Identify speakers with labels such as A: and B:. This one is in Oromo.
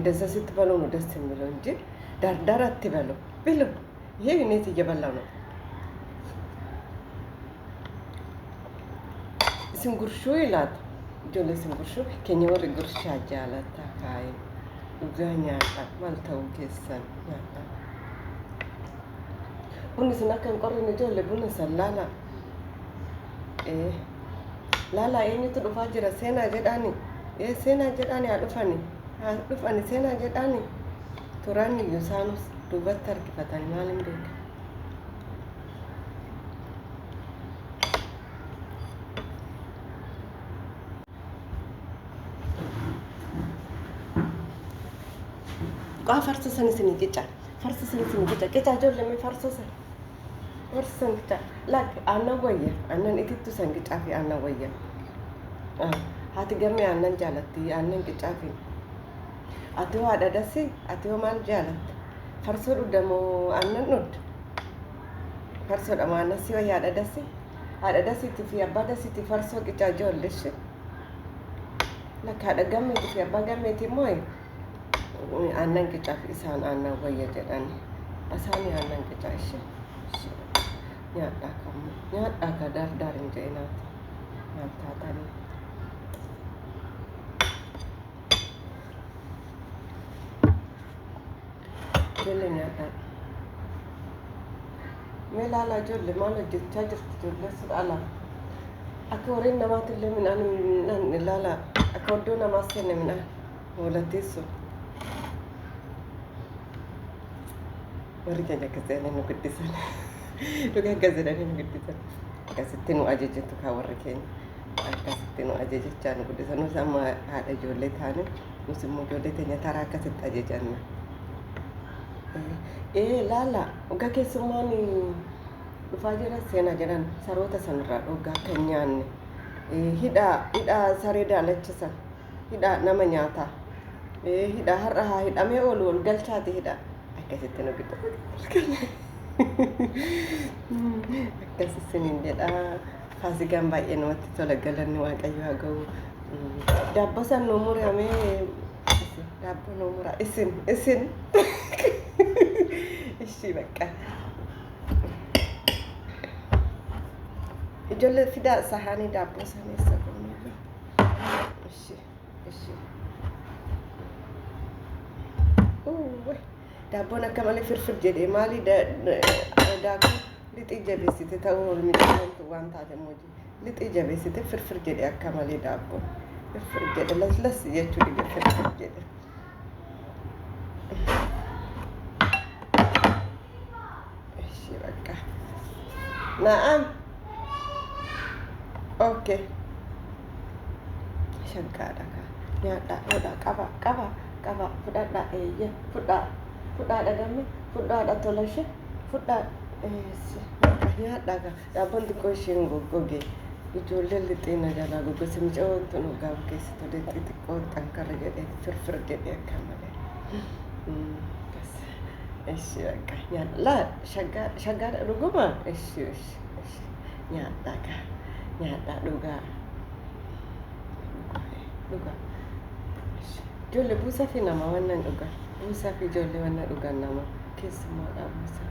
A: እንደዛ ስትበሉ ነው ደስ የሚለው እንጂ ዳርዳር አትበሉ። ብሉ። ይሄ እኔት እየበላው ነው። ስንጉርሹ ይላል ጆሌ ስንጉርሹ ከኛ ወር ጉርሻ ጃላታ ካይ ኡጋኛ ማልታው ከሰን ያታ ቡኒ ስናከን ቆርን ጆሌ ቡኒ ሰላላ ላላ eenyutu dhufaa jira seenaa jedhaani seenaa jedhaani haa dhufani seenaa jedhaani turaan iyyuu isaanus duubatti harkifatanii maaliin beeka qaa farsosan isinii qica farsosan isinii qica qica ijoollee mee farsosan farsosan qica laak aannan wayya aannan itittu san qicaa fi aannan wayya haati gammee aannan jaalatti aannan qicaa fi ati hoo haadha dasii ati hoo maal jaalatte farsoo dhudhamoo aannan dhudda farsoodha moo aannan si wayya haadha dasiitii fi abbaa dasiitii farsoo qicaa ijoolleshi laak haadha gammeetii fi abbaa gammeetii immoo aannan qicaa fi isaan aannan wayya jedhani asaanii aannan qicaa ishee nyaadhaa ka daardaar hin je'inaati nyaataatanii ijoollee nyaadhaa mee laalaa ijoollee maal hojjechaa jirti ijoollee sudhaala akka horiin namaatillee midhaan laalaa akka oddoo namaas kenne midhaan hoolateessu warri keenya akkasii nu guddisan dhugaa akkasiidhaan nu guddisan akkasitti nu ajajatu kaa warri keenya akkasitti nu ajajachaa nu guddisan nus amma haadha ijoollee taane nus immoo ijoollee teenya taraa akkasitti ajajanna laala dhugaa keessummaan dhufaa jira seenaa jedhan saroota sanirraa dhugaa kan nyaanne hidhaa saree daalachisan hidhaa nama nyaataa hidhaa har'a haa hidhamee oolu ol galchaati hidhaa akkasitti nu guddisan akkasisiniin jedha faasigaan baay'ee namatti tola galanni waaqayyo haa ga'u daabboo san nu muramee daabboo nu mura isin ishii bakka ijoollee fidaa sahaanii daabboo san eessa goonudha ishii daabboon akka malee firfir jedhee maali daakuu lixii jabeessite ta'uu midhaantu waan taate mooji lixii jabeessite firfir jedhee akka malee daabboon firfir jedhe laslas jechuu dhige firfir jedhe ishii bakka na'am okay shaggaadha kaa nyaadhaa hodhaa qaba fudhadhaa eeyye fudhaadha gamme fudhaadha tolashe fudhaa nyaadhaa kaa daabboon xiqqoo isheen goggoge ijoolleen lixeena jalaa goggose micaa'oontu nu gaafa keessatti lixii xiqqoo xankarra jedhee firfir jedhee akka malee ishii bakka nyaadhaa shaggaadha dhuguma ishii nyaadhaa kaa nyaadhaa dhugaa ijoollee buusaa fi nama wannan dhugaa buusaa fi ijoollee wannan dhugan nama keessummaadhaa buusaa